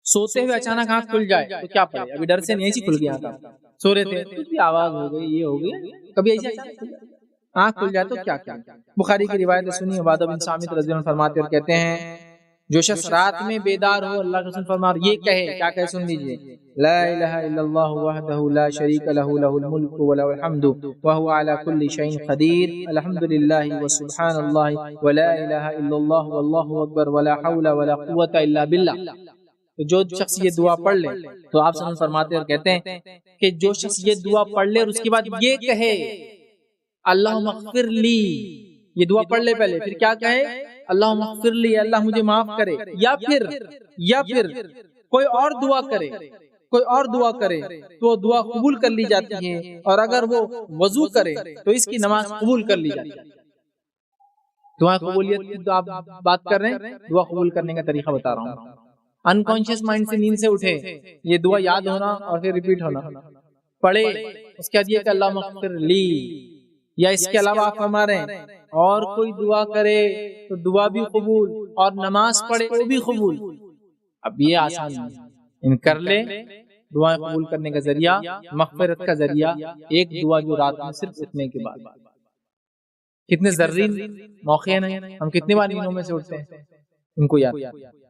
सोते हुए अचानक आंख खुल जाए तो क्या पड़े? अभी डर से नहीं ऐसी खुल गया था, सो रहे थे, कुछ भी आवाज हो गई, ये हो गया, कभी ऐसे अचानक खुल जाए, आंख खुल जाए तो क्या क्या? बुखारी की रिवायत सुनी, उबादा बिन सामित रज़ी अल्लाह अन्हु फरमाते और कहते हैं, जो शख्स रात में बेदार हो, अल्लाह के रसूल फरमाते ये कहे, क्या कहे सुन लीजिए, ला इलाहा इल्लल्लाहु वहदहु ला शरीका लहु लहुल मुल्कु व लहुल हम्दु व हुवा अला कुल्ली शैइन क़दीर, अल्हम्दुलिल्लाहि व सुब्हानल्लाहि व ला इलाहा इल्लल्लाहु वल्लाहु अकबर व ला हौला व ला कुव्वता इल्ला बिल्लाह। तो जो शख्स ये दुआ पढ़ ले, तो आप सल्लल्लाहु फरमाते और कहते हैं कि जो शख्स ये दुआ पढ़ ले और उसके बाद ये कहे अल्लाहुम्मा अग़फ़िर ली, ये दुआ पढ़ ले पहले, फिर क्या कहे अल्लाहुम्मा अग़फ़िर ली, अल्लाह मुझे माफ करे, या फिर कोई और दुआ करे, कोई और दुआ करे तो वो दुआ कबूल कर ली जाती है, और अगर वो वजू करे तो इसकी नमाज कबूल कर ली जाती है। दुआ कबूलियत की आप बात कर रहे हैं, दुआ कबूल करने का तरीका बता रहा हूँ। अनकॉन्शियस माइंड से नींद से उठे, ये दुआ याद होना और फिर रिपीट होना, पढ़े, उसके बाद ये कि अल्लाह मग़फ़िर ली, या इसके अलावा आप हमारे और कोई दुआ करे तो दुआ भी कबूल, और नमाज पढ़े वो भी कबूल। अब ये आसान नहीं, इन कर ले, दुआ कबूल करने का जरिया, मग़फ़िरत का जरिया, एक दुआ जो रात में सिर्फ उठने के बाद। कितने ज़र्रीन मौके हैं, हम कितनी बार नींदों में से उठते हैं, इनको याद।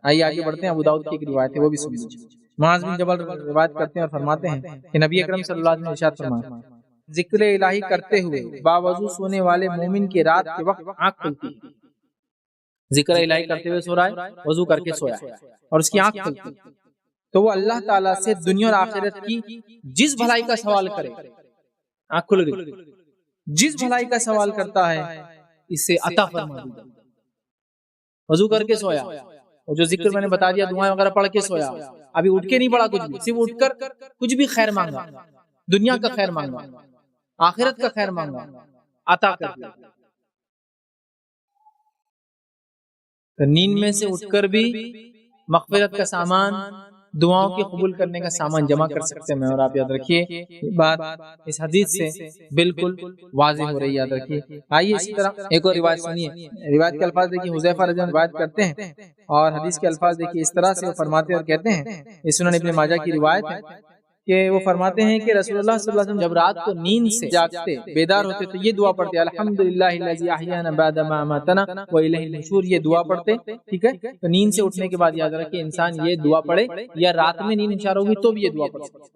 आइए आगे बढ़ते हैं, अबू दाऊद की एक रिवायत है, वो भी सुन लीजिए। मुआज़ बिन जबल रिवायत करते हैं और फरमाते हैं कि नबी अकरम सल्लल्लाहु अलैहि वसल्लम ने इरशाद फरमाया, जिक्र इलाही करते हुए बावजू सोने वाले मोमिन की रात के वक्त आंख खुलती है। जिक्र इलाही करते हुए सो रहा है, वजू करके सोया है और उसकी आंख खुलती है, तो वो अल्लाह ताला से दुनिया और आखिरत की जिस भलाई का सवाल करे, आंख खुल गई, जिस भलाई का सवाल करता है इसे अता फरमा दी जाती। वजू करके सोया, और जो जिक्र मैंने बता दिया, दुआएं वगैरह पढ़ के सोया, अभी उठ के नहीं पढ़ा कुछ भी, सिर्फ उठकर कुछ भी खैर मांगा, दुनिया का खैर मांगा, आखिरत का खैर मांगा, अता कर दिया। तो नींद में से उठकर भी मग़फ़िरत का सामान, दुआओं के कबूल करने का सामान जमा कर सकते हैं। मैं और आप याद रखिए, ये बात इस हदीस से बिल्कुल वाज़ेह हो रही, याद रखिए। आइए इसी तरह एक और रिवायत सुनिए। रिवायत के अल्फाज देखिए, हुज़ैफा रज़ी अल्लाहु अन्हु रिवायत करते हैं और हदीस के अल्फाज देखिए इस तरह से वो फरमाते और कहते हैं, ये सुनन इब्न माजा की रिवायत है कि वो फरमाते हैं कि रसूलुल्लाह सल्लल्लाहु अलैहि वसल्लम जब रात को नींद से जागते, बेदार होते, तो ये दुआ पढ़ते, अल्हम्दुलिल्लाहिल्लज़ी अहयाना बअदा मा अमातना व इलैहिन नुशूर, ये दुआ पढ़ते। ठीक है, तो नींद से उठने के बाद याद रखिए इंसान ये दुआ पढ़े, या रात में नींद इंशार होगी तो भी ये दुआ पढ़ सकते,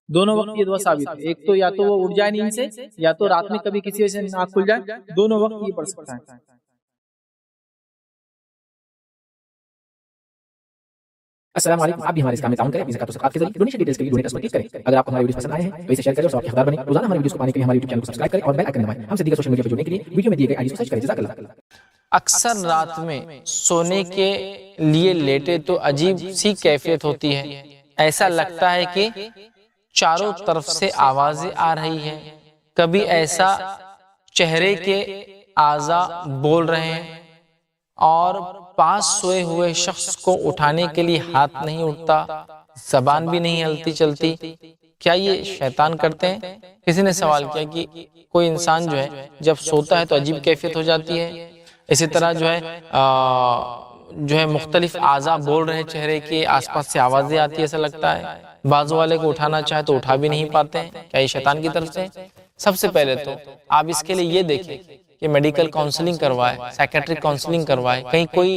दोनों वक्त ये दुआ साबित है। एक तो या तो वो उठ जाए नींद से, या तो रात में कभी किसी वजह से आँख खुल जाए, दोनों वक्त ये पढ़ सकता है। अस्सलाम वालेकुम, आप भी हमारे इस काम में ताउन करें अपनी ज़कात और सदक़ात के जरिए। डोनेशन डिटेल्स के लिए डोनेट पर क्लिक करें। अगर आपको हमारे वीडियोस पसंद आए हैं तो इसे शेयर करें और सबके हक़दार बनें। रोज़ाना हमारे वीडियोस को पाने के लिए हमारे यूट्यूब चैनल को सब्सक्राइब करें और बेल आइकन दबाएं। हमसे दीगर सोशल मीडिया पर जुड़ने के लिए वीडियो में दिए गए आईडी को सर्च करें। जज़ाकल्लाह। अक्सर रात में सोने के लिए लेटे तो अजीब सी कैफियत होती है, ऐसा लगता है कि चारों तरफ से आवाजें आ रही हैं। कभी ऐसा चेहरे के आज़ा बोल रहे हैं और पास सोए हुए शख्स को उठाने के लिए हाथ नहीं उठता, ज़बान भी नहीं हिलती चलती। क्या ये शैतान करते हैं? किसी ने सवाल किया कि कोई इंसान जो है जब सोता है तो अजीब कैफियत हो जाती है, इसी तरह जो है मुख्तलिफ आज़ा बोल रहे हैं, चेहरे के आसपास से आवाज़ें आती है, ऐसा लगता है। बाजू वाले को उठाना चाहे तो उठा भी नहीं पाते हैं। क्या ये शैतान की तरफ से? सबसे पहले तो आप इसके लिए ये देखें कि मेडिकल काउंसलिंग करवाए, साइकेट्रिक काउंसलिंग करवाए, कहीं कोई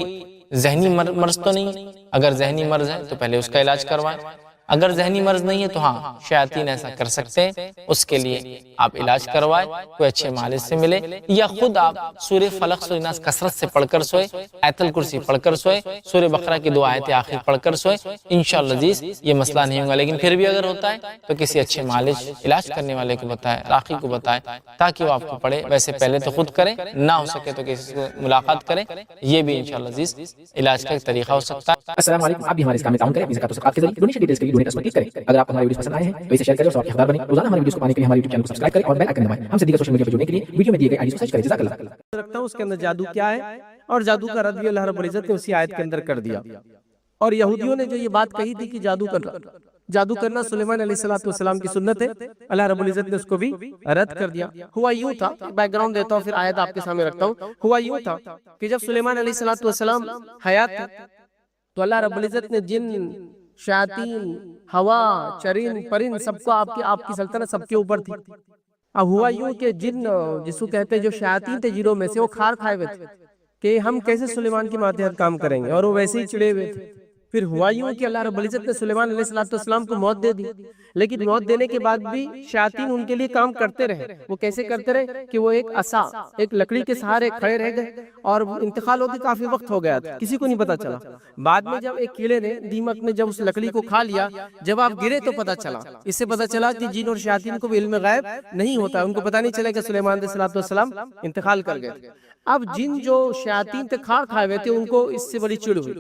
जहनी मर्ज तो नहीं। अगर जहनी मर्ज है तो पहले उसका इलाज करवाएं। अगर जहनी मर्ज नहीं है तो हाँ, शैतान ऐसा कर सकते हैं, उसके लिए आप इलाज करवाएं, कोई अच्छे मालिज से मिले, या खुद आप सूरह फलक सूरह नास कसरत से पढ़कर सोए, आयतुल कुर्सी पढ़कर सोए, सूरह बकरा की 2 आयतें आखिर पढ़कर सोए, इंशाअल्लाह अज़ीज़ ये मसला नहीं होगा। लेकिन फिर भी अगर होता है तो किसी अच्छे मालिज, इलाज करने वाले को बताएं, राक़ी को बताएं, ताकि वो आपको पढ़े। वैसे पहले तो खुद करें, ना हो सके तो किसी से मुलाकात करें, ये भी इंशाअल्लाह अज़ीज़ इलाज का एक तरीका हो सकता है। अस्सलाम वालेकुम, आप भी हमारे इस काम में ताउन करें अपनी ज़कात और सदक़ात के जरिए। डोनेशन डिटेल्स के लिए डोनेट पर क्लिक करें। अगर आपको हमारे वीडियोस पसंद आए हैं तो इसे शेयर करें और सबके हक़दार बनें। रोज़ाना हमारे वीडियोस को पाने के लिए हमारे यूट्यूब चैनल को सब्सक्राइब करें और बेल आइकन दबाएं। हमसे दीगर सोशल मीडिया पर जुड़ने के लिए वीडियो में दिए गए आईडी को सर्च करें। जज़ाकल्लाह। रखता हूँ उसके अंदर जादू क्या है, और जादू का रद्द भी अल्लाह रब्बुल इज़्ज़त ने उसी आयत के अंदर कर दिया। और यहूदियों ने जो ये बात कही थी कि जादू करना सुलेमान अलैहिस्सलाम की सुन्नत है, अल्लाह रब्बुल इज़्ज़त ने उसको भी रद्द कर दिया। हुआ यूं था, बैकग्राउंड देता हूँ फिर आयत आपके सामने रखता हूँ। हुआ यूं था कि जब सुलेमान अलैहिस्सलाम हयात थे तो अल्लाह रब्बुल इज़्ज़त ने जिन شیاطین، ہوا، چرند پرند، سب کو آپ کی سلطنت سب کے اوپر تھی۔ اب ہوا یوں کہ جن جس کو کہتے ہیں جو شیاطین تھے جنوں میں سے، وہ کھار کھائے ہوئے تھے کہ ہم کیسے سلیمان کے ماتحت کام کریں گے، اور وہ ویسے ہی چڑے ہوئے تھے۔ پھر ہوا یوں کہ اللہ رب العزت نے سلیمان علیہ السلام کو موت دے دی، لیکن موت دینے کے بعد بھی شیاطین ان کے لیے کام کرتے رہے۔ وہ کیسے کرتے رہے کہ وہ ایک عصا، ایک لکڑی کے سہارے کھڑے رہ گئے، اور انتقال ہوتے کافی وقت ہو گیا تھا، کسی کو نہیں پتا چلا۔ بعد میں جب ایک کیڑے نے، دیمک نے جب اس لکڑی کو کھا لیا، جب آپ گرے تو پتا چلا، اس سے پتا چلا کہ جن اور شیاطین کو بھی علم غیب نہیں ہوتا، ان کو پتا نہیں چلا کہ سلیمان علیہ السلام انتقال کر گئے۔ اب جن جو شیاطین تھے کھار کھائے ہوئے تھے، ان کو اس سے بڑی چڑ ہوئی۔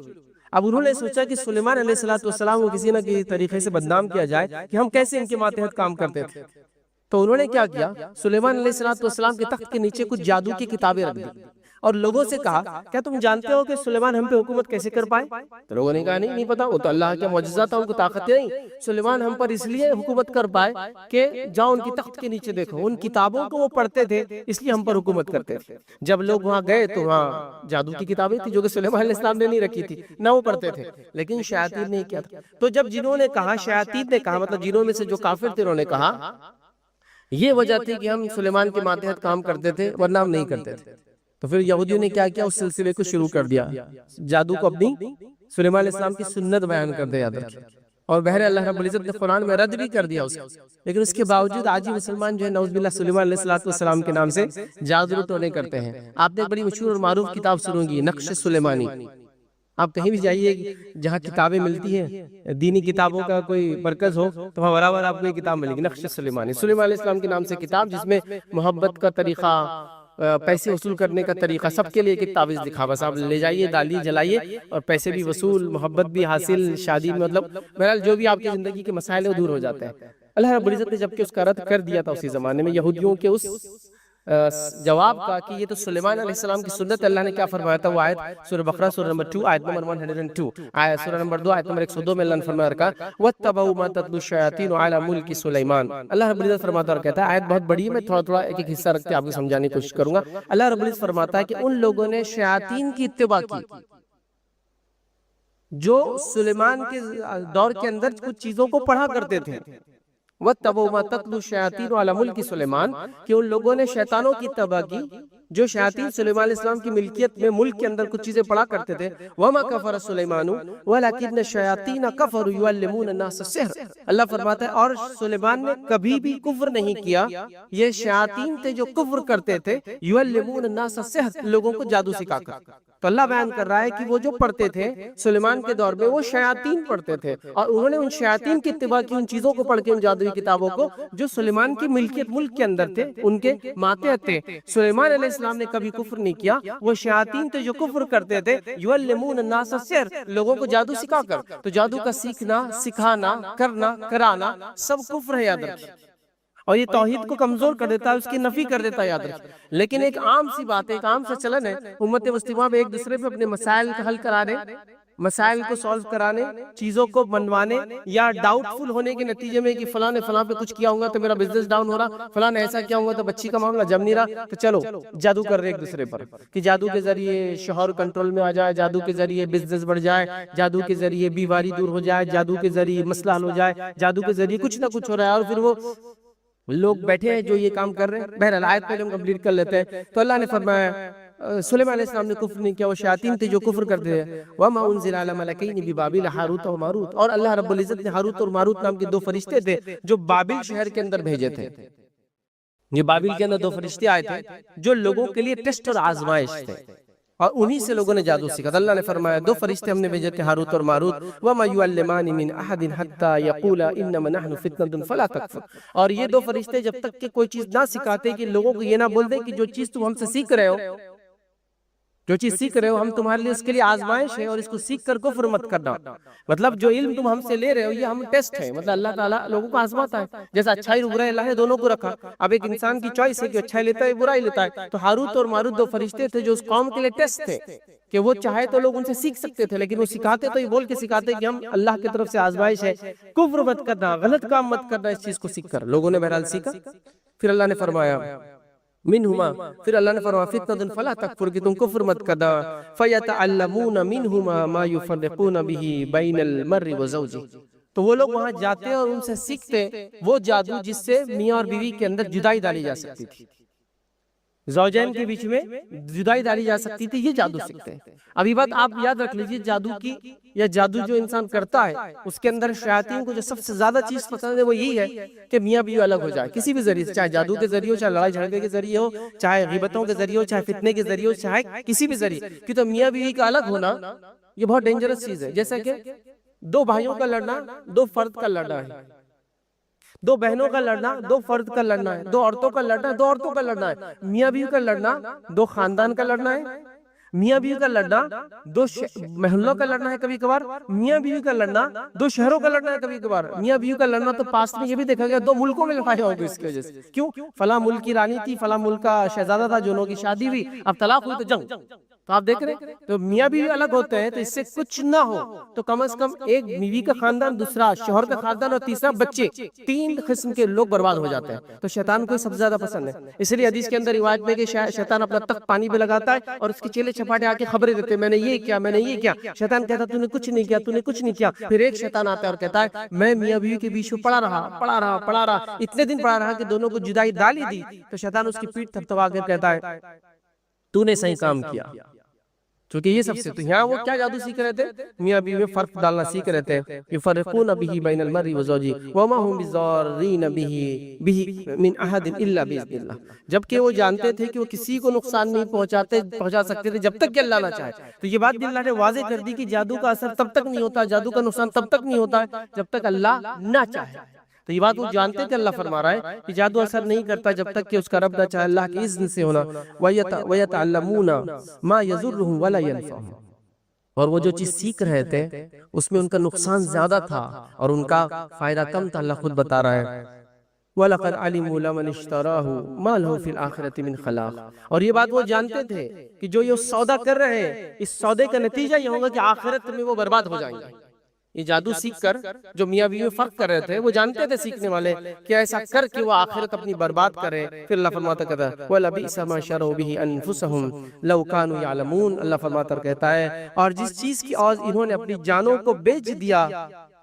اب انہوں نے سوچا کہ سلیمان علیہ السلام کو کسی نہ کسی طریقے سے بدنام کیا جائے کہ ہم کیسے ان کے ماتحت کام کرتے تھے۔ تو انہوں نے کیا کیا، سلیمان علیہ السلام کے تخت کے نیچے کچھ جادو کی کتابیں رکھ دی، اور لوگوں سے کہا کیا تم جانتے ہو کہ سلیمان ہم پہ حکومت کیسے کر پائے؟ تو لوگوں نے کہا نہیں پتا، وہ تو اللہ کا معجزہ تھا، ان کو طاقت نہیں، سلیمان ہم پر اس لیے حکومت کر پائے کہ جاؤ ان کی تخت کے نیچے دیکھو، ان کتابوں کو وہ پڑھتے تھے، اس لیے ہم پر حکومت کرتے تھے۔ جب لوگ وہاں گئے تو وہاں جادو کی کتابیں تھی جو کہ سلیمان علیہ السلام نے نہیں رکھی تھی، نہ وہ پڑھتے تھے، لیکن شیاطین نے کیا تھا۔ تو جب جنہوں نے کہا، شیاطین نے کہا، مطلب جنہوں میں سے جو کافر تھے، انہوں نے کہا یہ وجہ تھی کہ ہم سلیمان کے ماتحت کام کرتے تھے، ورنہ ہم نہیں کرتے تھے۔ تو پھر یہودیوں نے کیا کیا، اس سلسلے کو شروع کر دیا، جادو کو اپنی سلیمان علیہ السلام کی سنت بیان کر دیا تھا، اور بہر اللہ رب العزت نے قرآن میں رد بھی کر دیا اسے۔ لیکن اس کے باوجود آج ہی مسلمان جو ہے نعوذ باللہ سلیمان علیہ السلام کے نام سے جادو ٹونے کرتے ہیں۔ آپ نے ایک بڑی مشہور اور معروف کتاب سنو گی، نقش سلیمانی۔ آپ کہیں بھی جائیے جہاں کتابیں ملتی ہیں، دینی کتابوں کا کوئی مرکز ہو، تو وہاں برابر آپ کو یہ کتاب ملے گی، نقش سلیمانی، سلیمان علیہ السلام کے نام سے کتاب، جس میں محبت کا طریقہ، پیسے وصول کرنے کا طریقہ، سب کے لیے ایک تعویذ دکھا، بس آپ لے جائیے، ڈالیے، جلائیے، اور پیسے بھی وصول، محبت بھی حاصل، شادی میں، مطلب بہرحال جو بھی آپ کی زندگی کے مسائل ہیں وہ دور ہو جاتے ہیں۔ اللہ رب العزت نے جبکہ اس کا رد کر دیا تھا اسی زمانے میں یہودیوں کے اس جواب کا کہ یہ تو سلیمان علیہ السلام کی سنت، اللہ نے کیا فرمایا تھا، وہ آیت سورہ بقرہ سورہ نمبر 2 آیت نمبر 102، سورہ نمبر 2 آیت نمبر 102 میں اللہ نے فرمایا رکھا وَاتَّبَعُوا مَا تَتْلُو الشَّيَاطِينُ عَلَى مُلْكِ سُلَيْمَانَ۔ اللہ رب العزت فرماتا اور کہتا ہے، آیت بہت بڑی ہے، میں تھوڑا تھوڑا ایک حصہ رکھتے آپ کو سمجھانے کی کوشش کروں گا۔ اللہ رب العزت فرماتا ہے کہ ان لوگوں نے شیاطین کی اتباع کی جو سلیمان کے دور کے اندر کچھ چیزوں کو پڑھا کرتے تھے، وَاتَّبَعُوا مَا تَتْلُو الشَّيَاطِينُ عَلَى مُلْكِ سُلَيْمَانَ، کہ ان لوگوں نے شیطانوں کی اتباع کی جو شیاطین سلیمان علیہ السلام کی ملکیت میں ملک کے اندر کچھ چیزیں پڑھا کرتے تھے۔ وَمَا كَفَرَ سُلَيْمَانُ وَلَكِنَّ الشَّيَاطِينَ كَفَرُوا يُعَلِّمُونَ النَّاسَ السِّحْرَ۔ اللہ فرماتا ہے اور سلیمان نے کبھی بھی کفر نہیں کیا، یہ شیاطین تھے جو کفر کرتے تھے، يُعَلِّمُونَ النَّاسَ السِّحْرَ، لوگوں کو جادو سکھا کر۔ تو اللہ بیان کر رہا ہے کہ وہ جو پڑھتے تھے سلیمان کے دور میں، وہ شیاطین پڑھتے تھے، اور انہوں نے ان شیاطین کی اتباع کی، ان چیزوں کو پڑھ کے، ان جادوئی کتابوں کو جو سلیمان کی ملکیت ملک کے اندر تھے، ان کے ماتحت تھے۔ سلیمان علیہ السلام نے کبھی کفر نہیں کیا، وہ شیاطین تھے جو کفر کرتے تھے، یعلمون الناس السحر، لوگوں کو جادو سکھا کر۔ تو جادو کا سیکھنا، سکھانا، کرنا، کرانا سب کفر ہے، یاد رکھیں، اور یہ توحید کو کمزور کر دیتا ہے، اس کی نفی کر دیتا ہے، یاد رکھیں۔ لیکن ایک عام سی بات ہے، ایک عام سا چلن ہے امت مسلمہ میں ایک دوسرے پہ اپنے مسائل کا حل کرانے، مسائل کو سولو کرانے، چیزوں کو منوانے، یا ڈاؤٹ فل ہونے کے نتیجے میں کہ فلاں نے فلاں پہ کچھ کیا ہوگا تو میرا بزنس ڈاؤن ہو رہا، فلاں نے ایسا کیا ہوگا تو بچی کا معاملہ جم نہیں رہا، تو چلو جادو کر رہے ایک دوسرے پر، کہ جادو کے ذریعے شوہر کنٹرول میں آ جائے، جادو کے ذریعے بزنس بڑھ جائے، جادو کے ذریعے بیواری دور ہو جائے، جادو کے ذریعے مسئلہ حل ہو جائے، جادو کے ذریعے کچھ نہ کچھ ہو رہا ہے، اور پھر وہ لوگ بیٹھے ہیں جو یہ کام کر رہے ہیں۔ بہرحال آیت پہلے ہم کمپلیٹ کر لیتے ہیں۔ تو اللہ نے فرمایا سلیمان علیہ السلام نے کفر نہیں کیا، وہ شیاطین تھے جو کفر کرتے ہیں۔ وَمَا أُنزِلَ عَلَى مَلَكَيْنِ بِبَابِلَ ہاروت و ماروت، اور اللہ رب العزت نے ہاروت اور ماروت نام کے دو فرشتے تھے جو بابل شہر کے اندر بھیجے تھے۔ یہ بابل کے اندر دو فرشتے آئے تھے جو لوگوں کے لیے ٹیسٹ اور آزمائش تھے، اور انہی سے لوگوں نے جادو سیکھا۔ اللہ نے فرمایا دو فرشتے ہم نے بھیجے تھے، ہاروت اور ماروت۔ وَمَا يُعَلِّمَانِ مِنْ أَحَدٍ حَتَّى يَقُولَا إِنَّمَا نَحْنُ فِتْنَةٌ فَلَا تَكْفُرْ، اور یہ دو فرشتے جب تک کہ کوئی چیز نہ سکھاتے کہ لوگوں کو یہ نہ بول دیں کہ جو چیز تم ہم سے سیکھ رہے ہو، جو چیز سیکھ رہے ہو ہم تمہارے لیے اس کے لیے آزمائش ہے، اور اس کو سیکھ کر کفر مت کرنا۔ مطلب جو علم تم ہم سے لے رہے ہو یہ ہم ٹیسٹ ہے، مطلب اللہ تعالیٰ لوگوں کو آزماتا ہے، جیسا اچھائی اور برائی اللہ نے دونوں کو رکھا۔ اب ایک انسان کی چوائس ہے کہ اچھائی لیتا ہے برائی لیتا ہے۔ تو ہاروت اور ماروت دو فرشتے تھے جو اس قوم کے لیے ٹیسٹ تھے، کہ وہ چاہے تو لوگ ان سے سیکھ سکتے تھے، لیکن وہ سکھاتے تو یہ بول کے سکھاتے کہ ہم اللہ کی طرف سے آزمائش ہے، کفر مت کرنا، غلط کام مت کرنا، اس چیز کو سیکھ کر لوگوں نے بہرحال سیکھا۔ پھر اللہ نے فرمایا मिनहुमा, फिर अल्लाह ने फरमाया फितनतुन फला तकफुर, कि तुम कुफ्र मत करना, फयतअल्लमून मिनहुमा मा युफर्रिकून बिही बैनल मर्रि व ज़ौजी, तो वो लोग वहां जाते और उनसे सीखते वो जादू जिससे मियाँ और बीवी के अंदर जुदाई डाली जा सकती थी, ज़ौजैन के बीच में जुदाई डाली जा सकती थी, ये जादू सीखते हैं। अभी बात आप याद रख लीजिए, जादू की या जादू जो इंसान करता है उसके अंदर शयातीन को जो सबसे ज्यादा चीज पसंद है वो यही है कि मियाँ बीवी अलग हो जाए किसी भी जरिए से, चाहे जादू के जरिए हो, चाहे लड़ाई झगड़े के जरिए हो, चाहे गिबतों के जरिए हो, चाहे फितने के जरिए हो, चाहे किसी भी जरिए कि, तो मियाँ बीवी का अलग होना ये बहुत डेंजरस चीज है। जैसा कि दो भाइयों का लड़ना दो फर्द का लड़ना है, दो बहनों का लड़ना दो फर्द का लड़ना है, दो औरतों का लड़ना दो औरतों का लड़ना है, मियाँ बीवी का लड़ना दो खानदान का लड़ना है, मियाँ बीवी का लड़ना दो महल्लों का लड़ना है कभी कभार, मियाँ बीवी का लड़ना दो शहरों का लड़ना है कभी कभार, मियाँ बीवी का लड़ना तो पास में ये भी देखा गया दो मुल्कों में लड़ाई होगी इसकी वजह से। क्यों? फला मुल्क की रानी थी, फला मुल्क का शहजादा था, दोनों की शादी हुई, अब तलाक हुई तो जंग। तो आप देख रहे हैं, तो मियाँ बीवी अलग होते हैं तो इससे कुछ ना हो तो कम से कम एक बीवी का खानदान, दूसरा शोहर का खानदान और तीसरा बच्चे, तीन किस्म के लोग बर्बाद हो जाते हैं। तो शैतान को सबसे ज्यादा पसंद है, इसलिए हदीस के अंदर रिवायत में कि शैतान अपना तख्त पानी पे लगाता है और उसके चेले चपाटे आके खबरें देते हैं, मैंने ये किया, मैंने ये किया। शैतान कहता तूने कुछ नहीं किया, तूने कुछ नहीं किया। फिर एक शैतान आता है और कहता है मैं मियाँ बीवी के बीच में पड़ा रहा, इतने दिन पड़ा रहा कि दोनों को जुदाई डाली दी। तो शैतान उसकी पीठ थपथपा कर कहता है तूने सही काम किया, क्योंकि ये सबसे, तो यहाँ वो क्या जादू सीख रहे थे, मियाँ बीवी में फर्क डालना सीख रहे थे। युफर्रिकून बिही बैनल मर्रि व ज़ौजी वमा हुम बिज़ार्रीन बिही मिन अहदिन इल्ला बिइज़्निल्लाह, जबकि वो जानते थे कि वो किसी को नुकसान नहीं पहुंचा सकते थे जब तक कि अल्लाह ना चाहे। तो ये बात भी अल्लाह ने वाज़ेह कर दी कि जादू का असर तब तक नहीं होता, जादू का नुकसान तब तक नहीं होता है जब तक अल्लाह ना चाहे। तो ये बात वो जानते थे, अल्लाह फरमा रहा है कि जादू असर नहीं करता जब तक कि उसका रब ना चाहे, अल्लाह के इज़्न से होना। वयतअल्लमूना मा यज़ुर्रुहुम वला यनफ़अहुम, और वो जो चीज सीख रहे थे उसमें उनका नुकसान ज्यादा था और उनका फायदा कम था। अल्लाह खुद बता रहा है वलक़द अलिमू लमन इश्तराहु मा लहु फिल आखिरति मिन खलाक़, और ये बात वो जानते थे कि जो ये सौदा कर रहे हैं इस सौदे का नतीजा ये होगा कि आखिरत में वो बर्बाद हो जाएंगे। ये जादू सीख कर जो मियाँ बीवी में फर्क कर रहे थे वो जानते थे सीखने वाले कि ऐसा कर कि वो आखिरत अपनी बर्बाद करे। फिर अल्लाह फरमाता कहता है वलबिअस मा शरू बिही अनफुसहुम लौ कानू यअलमून, अल्लाह फरमाता कहता है और जिस चीज की और इन्होंने अपनी जानों को बेच दिया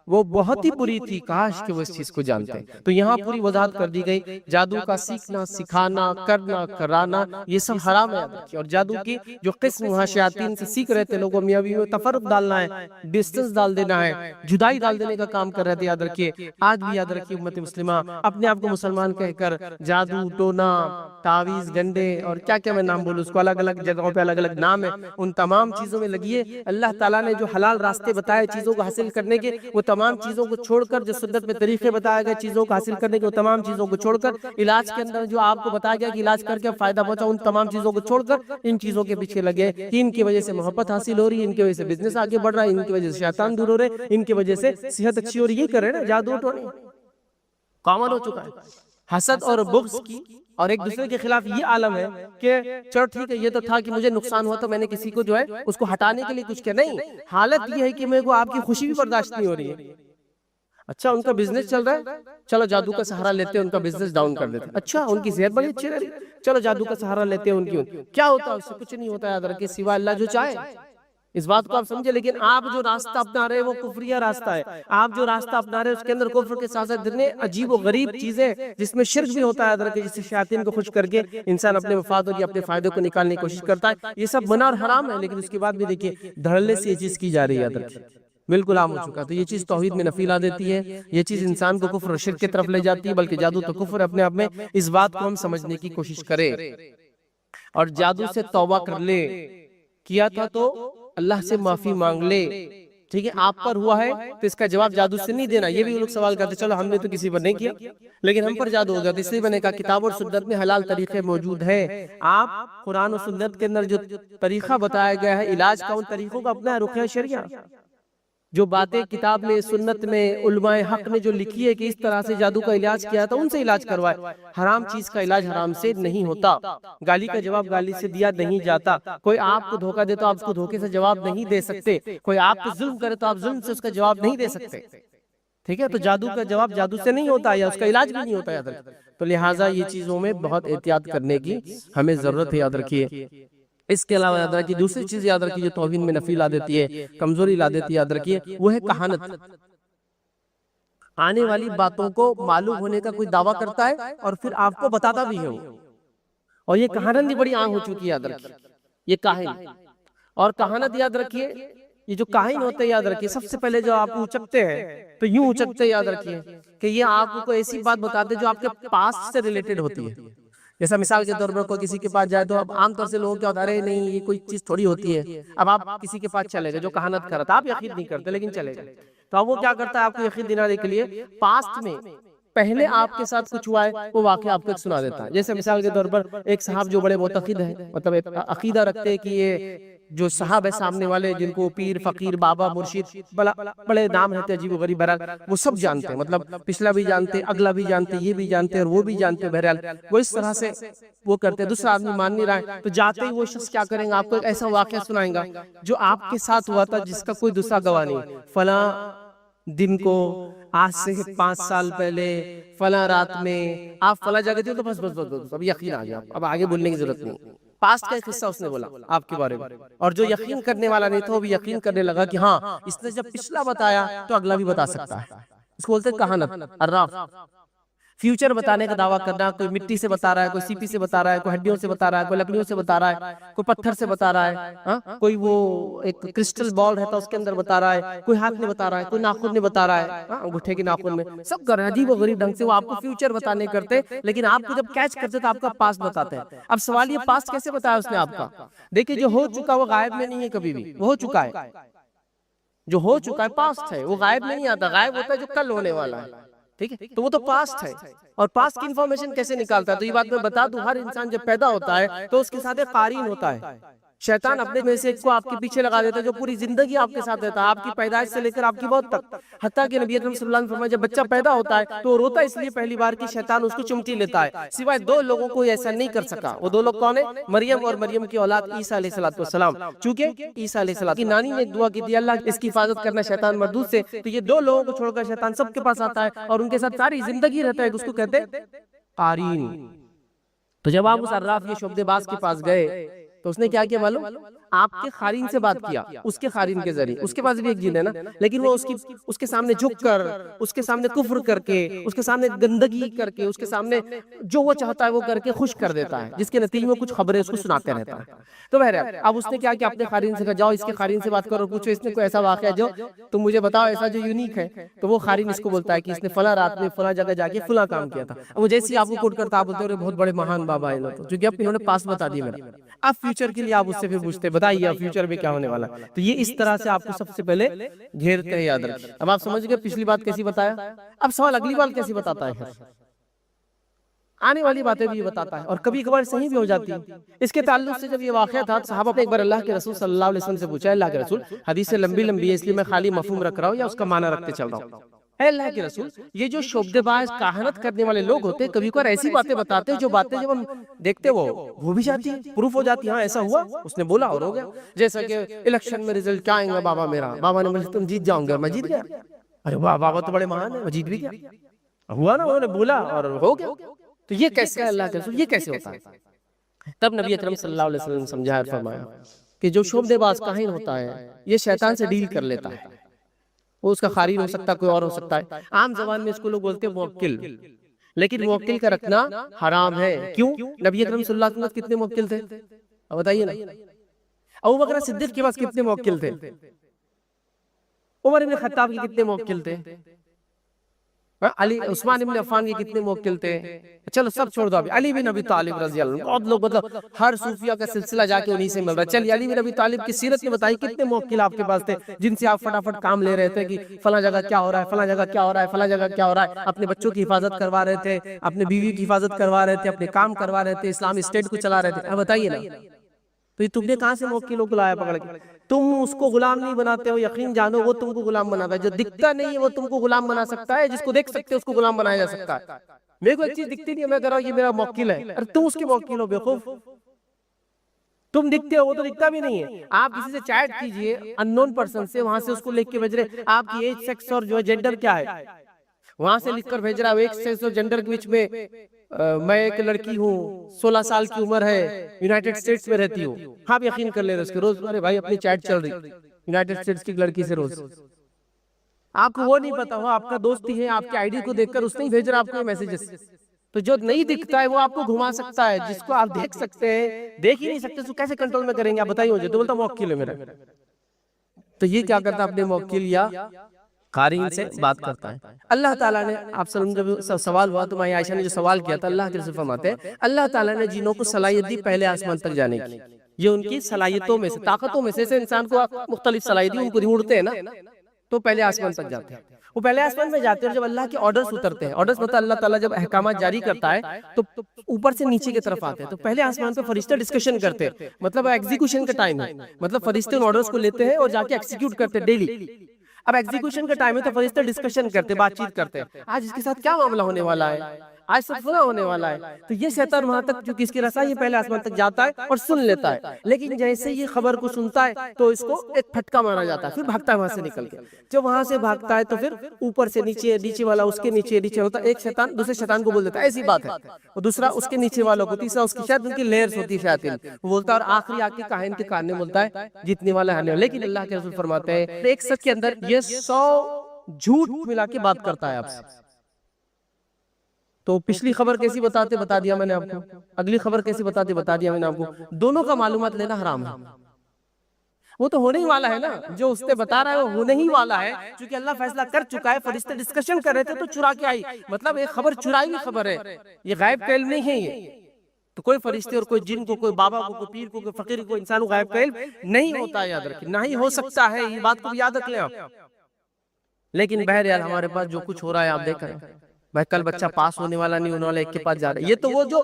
वो बहुत ही बुरी थी, काश कि वो इस चीज को जानते। तो यहाँ पूरी वजाहत कर दी गई, जादू का सीखना, सिखाना, करना, कराना ये सब हराम है। और जादू की जो किस्म वहाँ शयातीन से सीख रहे थे लोगों, मियाँ बीवी में तफर्रुक डालना है, डिस्टेंस डाल देना है, जुदाई डाल देने का काम कर रहे थे। याद रखिए, आज भी याद रखिए उम्मत मुस्लिमा अपने आप को मुसलमान कहकर जादू टोना तावीज गंडे और क्या क्या मैं नाम बोलूं उसको, अलग अलग जगहों पे अलग अलग नाम है, उन तमाम चीजों में लगिए। अल्लाह ताला ने जो हलाल रास्ते बताए चीजों को हासिल करने के, वो तमाम चीजों को छोड़कर, जो सुन्नत में तरीके बताए गए चीजों को हासिल करने के, वो तमाम चीजों को छोड़कर, इलाज के अंदर जो आपको बताया गया कि इलाज करके फायदा पहुंचा, उन तमाम चीजों को छोड़कर इन चीजों के पीछे लगे कि इनकी वजह से मोहब्बत हासिल हो रही है, इनकी वजह से बिजनेस आगे बढ़ रहा है, इनकी वजह से शैतान दूर हो रहे, इनकी वजह से सेहत अच्छी हो रही है, कर रहे हैं ना। जादू टोने कॉमन हो चुका है। हसद और बुग़्ज़ की और एक दूसरे के खिलाफ ये आलम है कि चलो ठीक है ये तो था कि मुझे नुकसान हुआ तो मैंने किसी को जो है उसको हटाने के लिए कुछ किया, नहीं, हालत ये है कि मेरे को आपकी खुशी भी बर्दाश्त नहीं हो रही है। अच्छा उनका बिजनेस चल रहा है, चलो जादू का सहारा लेते हैं, उनका बिजनेस डाउन कर देते हैं। अच्छा उनकी सेहत बड़ी अच्छी रह रही, चलो जादू का सहारा लेते हैं उनकी, क्या होता है उससे? कुछ नहीं होता, याद रखिए, सिवा अल्लाह जो चाहे। इस बात को आप समझे। लेकिन आप जो रास्ता अपना रहे हैं वो कुफरिया रास्ता है। आप जो रास्ता अपना रहे हैं उसके अंदर कुफ्र के साथ साथ इतने अजीब और गरीब चीजें जिसमें शिर्क भी होता है, याद रखिए, जिससे शैतान को खुश करके इंसान अपने मफाद और अपने फायदे को निकालने की कोशिश करता है। ये सब मना और हराम है, लेकिन उसके बाद भी देखिए धड़ल्ले से ये चीज की जा रही है, याद रखिए, बिल्कुल आम हो चुका। तो ये चीज तौहीद में नफी ला देती है, ये चीज इंसान को कुफ्र और शिर्क की तरफ ले जाती है, बल्कि जादू तो कुफ्र अपने आप में। इस बात को हम समझने की कोशिश करें और जादू से तौबा कर ले, किया था तो अल्लाह से माफी मांग ले, ठीक है। आप पर हुआ है तो इसका जवाब जादू से नहीं देना। ये भी लोग सवाल करते, चलो हमने तो किसी पर नहीं किया लेकिन हम पर जादू हो गया, तो इसलिए मैंने कहा किताब और सुन्नत में हलाल तरीके मौजूद है। आप कुरान और सुन्नत के अंदर जो तरीका बताया गया है इलाज का, उन तरीकों का अपना रुक़या शरिया, जो बातें किताब में सुन्नत में उलमाए हक ने जो लिखी है कि इस तरह से जादू का इलाज किया था, उनसे इलाज करवाए। हराम चीज का इलाज हराम से नहीं होता, गाली का जवाब गाली से दिया नहीं जाता। कोई आपको धोखा दे तो आप उसको धोखे से जवाब नहीं दे सकते, कोई आपको जुल्म करे तो आप जुल्म से उसका जवाब नहीं दे सकते। ٹھیک ہے، تو جادو کا جواب جادو سے نہیں ہوتا ہے یا اس کا علاج بھی نہیں ہوتا ہے، یاد رکھیے۔ تو لہٰذا یہ چیزوں میں بہت احتیاط کرنے کی ہمیں ضرورت ہے، یاد رکھیے۔ اس کے علاوہ یاد رکھیے دوسری چیز یاد رکھیے جو توہین میں نفی لا دیتی ہے، کمزوری لا دیتی ہے، یاد رکھیے وہ ہے کہانت۔ آنے والی باتوں کو معلوم ہونے کا کوئی دعویٰ کرتا ہے اور پھر آپ کو بتاتا بھی ہے وہ، اور یہ کہانت بھی بڑی عام ہو چکی ہے، یاد رکھیے یہ کاہن۔ اور کہانت یاد رکھیے یہ جو کاہن ہوتے ہیں، یاد رکھیے سب سے پہلے جو آپ اچکتے ہیں تو یوں اچکتے ہیں، یاد رکھیے کہ یہ آپ کو ایسی بات بتاتے جو آپ کے پاسٹ سے ریلیٹڈ ہوتی ہے۔ جیسا مثال کے طور پر کوئی کسی کے پاس جائے تو اب عام طور سے لوگوں کیا ہوتا ہے، ارے نہیں یہ کوئی چیز تھوڑی ہوتی ہے۔ اب آپ کسی کے پاس چلے گئے جو کہانت کر رہا تھا، آپ یقین نہیں کرتے لیکن چلے گئے، تو اب وہ کیا کرتا ہے آپ کو یقین دلانے کے لیے پاسٹ میں پہلے آپ کے ساتھ کچھ ہوا ہے وہ واقعہ آپ کو سنا دیتا ہے۔ جیسے مثال کے طور پر ایک صاحب جو بڑے معتقد ہیں، مطلب ایک عقیدہ رکھتے ہیں کہ یہ جو صاحب ہے سامنے والے جن کو پیر فقیر بابا مرشد بڑے نام رہتے عجیب و غریب، بہرحال وہ سب جانتے ہیں، مطلب پچھلا بھی جانتے اگلا بھی جانتے یہ بھی جانتے اور وہ بھی جانتے، بہرحال وہ اس طرح سے وہ کرتے ہیں۔ دوسرا آدمی مان نہیں رہا ہے تو جاتے ہی وہ شخص کیا کریں گا، آپ کو ایک ایسا واقعہ سنائیں گا جو آپ کے ساتھ ہوا تھا جس کا کوئی دوسرا گواہ نہیں۔ فلاں دن کو آج سے 5 سال پہلے فلاں رات میں آپ فلاں جگہ تھے، تو بس بس بس بس اب یقین آ گیا، اب آگے بولنے کی ضرورت نہیں۔ پاسٹ کا ایک قصہ اس نے بولا آپ کے بارے میں، اور جو یقین کرنے والا نہیں تھا وہ بھی یقین کرنے لگا کہ ہاں اس نے جب پچھلا بتایا تو اگلا بھی بتا سکتا ہے۔ اس کو بولتے ہیں کہانت، عراف۔ فیوچر بتانے کا دعویٰ کرنا، کوئی مٹی سے بتا رہا ہے، کوئی سی پی سے بتا رہا ہے، کوئی ہڈیوں سے بتا رہا ہے، کوئی لکڑیوں سے بتا رہا ہے، کوئی پتھر سے بتا رہا ہے، کوئی وہ ایک کرسٹل بال رہتا ہے اس کے اندر بتا رہا ہے، کوئی ہاتھ میں بتا رہا ہے، کوئی ناخن میں بتا رہا ہے، انگوٹھے کے ناخن میں، سب کر رہے ہیں عجیب و غریب ڈھنگ سے۔ وہ آپ کو فیوچر بتانے کرتے لیکن آپ کو جب کیچ کرتے تو آپ کا پاسٹ بتاتے ہیں۔ اب سوال یہ پاسٹ کیسے بتایا اس نے آپ کا؟ دیکھیں جو ہو چکا وہ غائب میں نہیں ہے کبھی بھی، وہ ہو چکا ہے، جو ہو چکا ہے پاسٹ ہے، وہ غائب نہیں آتا، غائب ہوتا ہے جو کل ہونے والا ہے، ٹھیک ہے؟ تو وہ تو پاسٹ ہے، اور پاسٹ کی انفارمیشن کیسے نکالتا ہے؟ تو یہ بات میں بتا دوں، ہر انسان جب پیدا ہوتا ہے تو اس کے ساتھ ایک قارین ہوتا ہے۔ شیطان اپنے میں سے ایک کو آپ کے پیچھے لگا دیتا ہے جو پوری زندگی آپ کے ساتھ رہتا ہے، آپ کی پیدائش سے لے کر آپ کی موت تک۔ حتیٰ کہ نبی اکرم صلی اللہ علیہ وسلم فرمایا جب بچہ پیدا ہوتا ہے تو وہ روتا اس لیے پہلی بار کہ شیطان اس کو چمٹی لیتا ہے، سوائے 2 لوگوں کو ایسا نہیں کر سکا۔ وہ 2 لوگ کون ہیں؟ مریم اور مریم کی اولاد عیسیٰ علیہ السلام۔ چونکہ عیسیٰ علیہ السلام کی نانی نے دعا کی تھی اللہ اس کی حفاظت کرنا شیطان مردود سے، تو یہ 2 لوگوں کو چھوڑ کر شیطان سب کے پاس آتا ہے اور ان کے ساتھ ساری زندگی رہتا ہے، اس کو کہتے ہیں قارین۔ تو جب آپ اس عراف یہ شعبدے باز کے پاس گئے تو اس نے کیا کیا معلوم؟ آپ کے قارین سے بات کیا، اس کے قارین کے ذریعے۔ اس کے پاس بھی ایک جن ہے نا، لیکن وہ اس کے سامنے جھک کر، اس کے سامنے کفر کر کے، اس کے سامنے گندگی کر کے، اس کے سامنے جو وہ چاہتا ہے وہ کر کے خوش کر دیتا ہے، جس کے نتیجے میں کچھ خبریں اس کو سناتے رہتا ہے۔ تو بہرحال اب اس نے کیا کیا، اپنے قارین سے کہا جاؤ اس کے قارین سے بات کرو، پوچھو اس نے کوئی ایسا واقعہ جو تم مجھے بتاؤ ایسا جو یونیک ہے۔ تو وہ قارین اس کو بولتا ہے کہ اس نے فلاں رات میں فلاں جگہ جا کے فلاں کام کیا تھا۔ اب وہ جیسے آپ کو کوٹ کرتا آپ بولتے ہو بہت بڑے مہان بابا ہے، چونکہ اب انہوں نے پاس بتا دیا میرا۔ اب فیوچر کے لیے آپ اس سے پھر پوچھتے بتائیے اب فیوچر میں کیا ہونے والا، تو یہ اس طرح سے آپ کو سب سے پہلے گھیرتے ہیں، یاد رکھیں۔ اب آپ سمجھ گئے پچھلی بات کیسی بتایا، اب سوال اگلی بات کیسی بتاتا ہے، آنے والی باتیں بھی یہ بتاتا ہے، اور کبھی کبھار صحیح بھی ہو جاتی ہے۔ اس کے تعلق سے جب یہ واقعہ تھا صحابہ نے ایک بار اللہ کے رسول صلی اللہ علیہ وسلم سے پوچھا، اللہ کے رسول حدیث سے لمبی ہے اس لیے میں خالی مفہوم رکھ رہا ہوں یا اس کا معنی رکھتے چل رہا ہوں۔ اے اللہ کے رسول، یہ جو شعبدے باز کہانت کرنے والے لوگ ہوتے ہیں کبھی کبھار ایسی باتیں بتاتے ہیں جو باتیں جب ہم دیکھتے وہ ہو بھی جاتی ہیں، پروف ہو جاتی ہیں، ہاں ایسا ہوا، اس نے بولا اور ہو گیا۔ جیسا کہ الیکشن میں رزلٹ کیا آئیں گا بابا میرا، بابا نے مجھے تم جیت جاؤں گے، میں جیت گیا۔ ارے واہ بابا تو بڑے مہان ہیں، وہ جیت بھی گیا، ہوا نا، انہوں نے بولا اور ہو گیا۔ تو یہ کیسے ہے اللہ کے رسول، یہ کیسے ہوتا ہے؟ تب نبی اکرم صلی اللہ علیہ وسلم نے سمجھایا اور فرمایا کہ جو شعبدے باز کاہن ہوتا ہے یہ شیطان سے ڈیل کر لیتا ہے، وہ اس کا قارین ہو سکتا ہے، کوئی اور ہو سکتا ہے۔ عام زبان میں اس کو لوگ بولتے ہیں موکل، لیکن موکل کا رکھنا حرام ہے۔ کیوں؟ نبی اکرم صلی اللہ علیہ وسلم کتنے موکل تھے اب بتائیے نا؟ ابو بکر صدیق کے پاس کتنے موکل تھے؟ عمر بن خطاب کے کتنے موکل تھے؟ علی عثمان بن عفان کے کتنے موکل تھے؟ چلو سب چھوڑ دو، ابھی علی بن ابی طالب رضی اللہ عنہ، بہت لوگ مطلب ہر صوفیہ کا سلسلہ جا کے انہی سے مل رہا ہے۔ چلیے علی بن ابی طالب کی سیرت میں بتائیے کتنے موکل آپ کے پاس تھے جن سے آپ فٹافٹ کام لے رہے تھے کہ فلاں جگہ کیا ہو رہا ہے، فلاں جگہ کیا ہو رہا ہے، فلاں جگہ کیا ہو رہا ہے، اپنے بچوں کی حفاظت کروا رہے تھے، اپنے بیوی کی حفاظت کروا رہے تھے، اپنے کام کروا رہے تھے، اسلامی اسٹیٹ کو چلا رہے تھے۔ اب بتائیے نا، تو یہ تم نے کہاں سے موکلوں کو لایا پکڑ کے؟ تم اس کو غلام نہیں بناتے ہو، یقین جانو وہ تم کو غلام بناتا ہے۔ جو دکھتا نہیں ہے وہ تم کو غلام بنا سکتا ہے، جس کو دیکھ سکتے اس کو غلام بنایا جا سکتا ہے۔ میرے کو ایک چیز دکھتی نہیں ہے، میں کہہ رہا ہوں یہ میرا موکل ہے، ارے تم اس کے موکل ہو بیوقوف۔ तुम दिखते हो, वो तो दिखता भी नहीं है। आप किसी से चैट कीजिए अननोन पर्सन से, वहां से उसको लिख के भेज रहे आपकी एज, सेक्स और जो है जेंडर क्या है, वहां से लिखकर भेज रहा है एक सेक्स और जेंडर के बीच में मैं एक लड़की हूँ, 16 साल की उम्र है, यूनाइटेड स्टेट्स में रहती हूँ। आप यकीन कर ले रहे उसके रोज, अरे भाई अपनी चैट चल रही यूनाइटेड स्टेट्स की लड़की से रोज। आपको वो नहीं पता, वो आपका दोस्त ही है, आपके आईडी को देखकर उसने ही भेज रहा आपको मैसेजेस। तो जो नहीं दिखता है वो आपको घुमा सकता है, जिसको आप देख सकते हैं देख ही नहीं सकते, तो कैसे कंट्रोल में करेंगे आप बताइए मुझे। तो बोलता मौकिल है मेरा। तो ये क्या करता है, अपने मौकिल या कारीन से बात करता है। अल्लाह ताला ने आप जब सवाल हुआ तो माँ आयशा ने जो सवाल किया था, अल्लाह के रसूल फरमाते हैं अल्लाह ताला ने जिनों को सलाहियत दी पहले आसमान तक जाने की। ये उनकी सलाहियतों में से, ताकतों में से इंसान को मुख्तलिफ सलाहियत दी, उनको उड़ते हैं ना तो पहले आसमान तक जाते हैं। वो पहले आसमान में जाते हैं, जब अल्लाह के ऑर्डर्स उतरते हैं, ऑर्डर्स मतलब अल्लाह ताला जब अहकामात जारी करता है तो ऊपर से नीचे की तरफ आते हैं। तो पहले आसमान पे फरिश्ते डिस्कशन करते हैं, मतलब एग्जीक्यूशन का टाइम है, मतलब फरिश्ते उन ऑर्डर्स को लेते हैं और जाके एक्सिक्यूट करते हैं डेली। अब एग्जीक्यूशन का टाइम है तो फरिश्ते डिस्कशन करते, बातचीत करते हैं, आज इसके साथ क्या मामला होने वाला है, आज सब पूरा होने वाला है। तो ये शैतान वहां तक जो किसकी रसा, ये पहले आसमान तक जाता है और सुन लेता है, लेकिन जैसे ये खबर को सुनता है तो इसको एक फटका मारा जाता है, फिर भागता है वहां से निकल के। जब वहां से भागता है तो फिर ऊपर से नीचे, नीचे वाला उसके नीचे होता है, एक शैतान दूसरे शैतान को बोल देता है ऐसी बात है, और दूसरा उसके नीचे वालों को, तीसरा उसकी शायद उनकी लेयर्स होती है शैतान, वो बोलता है, और आखिरी आके काहिन के कान में बोलता है जीतने वाला है। लेकिन अल्लाह के रसूल फरमाते हैं एक सच के अंदर ये 100 झूठ मिला के बात करता है आपसे। तो पिछली खबर कैसी बताते बता दिया मैंने आपको, अगली खबर कैसी बताते बता दिया मैंने आपको। दोनों का मालूमात लेना हराम है। वो तो होने ही वाला है ना, जो उससे बता रहा है वो होने ही वाला है, क्योंकि अल्लाह फैसला कर चुका है। फरिश्ते डिस्कशन कर रहे थे तो चुरा के आई, मतलब एक खबर चुराई हुई खबर है, ये गायब का इल्म नहीं है। ये तो कोई फरिश्ते और कोई जिन को, कोई बाबा को, कोई पीर को, कोई फकीर को, इंसान को गायब का इल्म नहीं होता है, याद रखिए, ना ही हो सकता है, ये बात को भी याद रख लें आप। लेकिन बहरहाल हमारे पास जो कुछ हो रहा है आप देख रहे हैं भाई, कल बच्चा पास होने वाला नहीं होने वाला, एक के पास जा रहा है। ये तो वो जो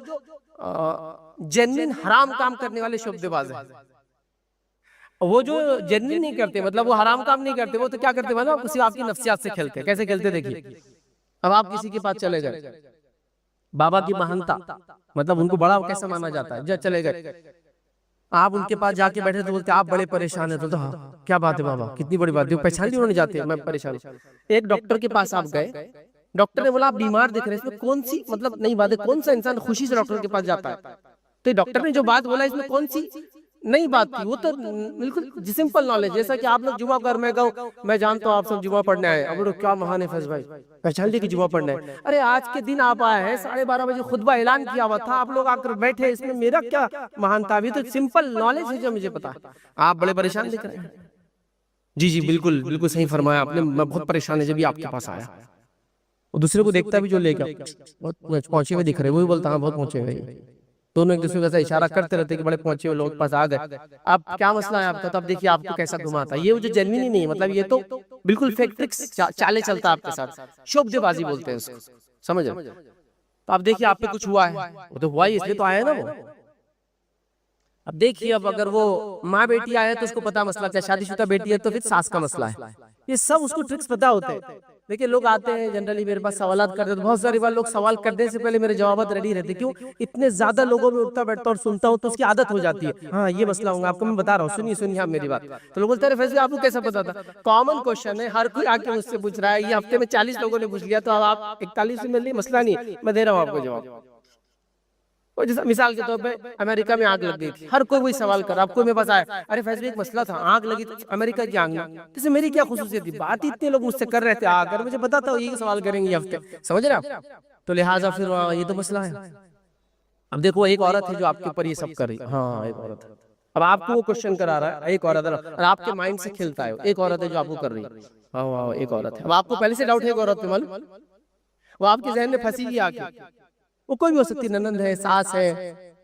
जेन्युइन हराम काम करने वाले शोबदेबाज है, वो जो जेन्युइन नहीं करते, मतलब वो हराम काम नहीं करते, वो तो क्या करते मतलब सिर्फ आपकी नफ्सियात से खेलते हैं। कैसे खेलते देखिए, अब आप किसी के पास चले गए, बाबा की महानता, मतलब उनको बड़ा कैसा माना जाता है, जब चले गए आप उनके पास जाके बैठे तो बोलते आप बड़े परेशान है, तो हाँ क्या बात है बाबा, कितनी बड़ी बात है, पहचान ली उन्होंने, जाते मैं परेशान हूँ। एक डॉक्टर के पास आप गए, डॉक्टर ने बोला आप बीमार दिख रहे हैं, इसमें कौन सी मतलब नई बात है, कौन सा इंसान खुशी से डॉक्टर के पास जाता है। तो डॉक्टर ने जो बात बोला इसमें कौन सी नई बात थी, वो तो बिल्कुल सिंपल नॉलेज, जैसा कि आप लोग जुमा कर, मैं कहूँ मैं जानता हूँ आप सब जुमा पढ़ने आए, अब लोग क्या महान है फैज भाई, पहचान लिया कि जुमा पढ़ने आए। अरे आज के दिन आप आए हैं, 12:30 बजे खुतबा ऐलान किया हुआ था, आप लोग आकर बैठे, इसमें मेरा क्या महानता, अभी तो सिंपल नॉलेज है जो मुझे पता। आप बड़े परेशान दिख रहे हैं। जी जी बिल्कुल बिल्कुल सही फरमाया आपने, मैं बहुत परेशान है जब आपके पास आया। वो दूसरे को देखता भी जो लेगा बहुत पहुंचे हुए दिख रहे, वो भी बोलता हाँ बहुत पहुंचे हुए, दोनों एक दूसरे को ऐसा इशारा करते रहते कि बड़े पहुंचे हुए लोग पास आ गए। अब क्या मसला है आपका, तो अब देखिए आपको कैसा घुमाता है। ये जो जेन्युइन ही नहीं है, मतलब ये तो बिल्कुल फेक ट्रिक्स चाले चलता है आपके साथ, शोबदेबाजी बोलते हैं उसको, समझ रहे। तो अब देखिए आप पे कुछ हुआ है, वो तो हुआ ही इसलिए तो आया ना वो। अब देखिए, अब अगर वो माँ बेटी आए तो उसको पता मसला क्या, शादीशुदा बेटी है तो फिर सास का मसला है, ये सब उसको ट्रिक्स पता होते हैं। देखिए लोग आते हैं जनरली मेरे पास सवालात करते, तो बहुत सारी बार लोग सवाल करने से पहले मेरे जवाब रेडी रहते, क्यों इतने ज्यादा लोगों में उठता बैठता और सुनता हूँ तो उसकी आदत हो जाती है। हाँ ये मसला होगा, आपको मैं बता रहा हूँ, सुनिए सुनिए आप मेरी बात। तो लोग बोलते हैं फैसले आपको कैसा पता था, कॉमन क्वेश्चन है, हर कोई आके मुझसे पूछ रहा है, ये हफ्ते में 40 लोगों ने पूछ लिया, तो अब आप 41 में लिए, मसला नहीं, मैं दे रहा हूँ आपको जवाब। और जैसा मिसाल के तौर पे अमेरिका में आग लग गई थी, हर कोई वही सवाल कर, आपको मेरे पास आया, अरे फैसले एक मसला था, आग लगी तो अमेरिका की आग में, तो मेरी क्या खुसूसियत थी, बात इतने लोग मुझसे कर रहे थे आकर, मुझे पता था यही सवाल करेंगे हफ्ते, समझ रहे आप। तो लिहाजा फिर ये तो मसला है। अब देखो एक औरत है जो आपके ऊपर ये सब कर रही है, हाँ एक औरत है, अब आपको वो क्वेश्चन करा रहा है, एक औरत है और आपके माइंड से खेलता है, एक औरत है जो आपको कर रही है, हाँ एक औरत है। अब आपको पहले से डाउट है एक औरत पे, मालूम वो आपके जहन में फंसी हुई आके, वो कोई भी हो सकती है, ननंद है, सास है,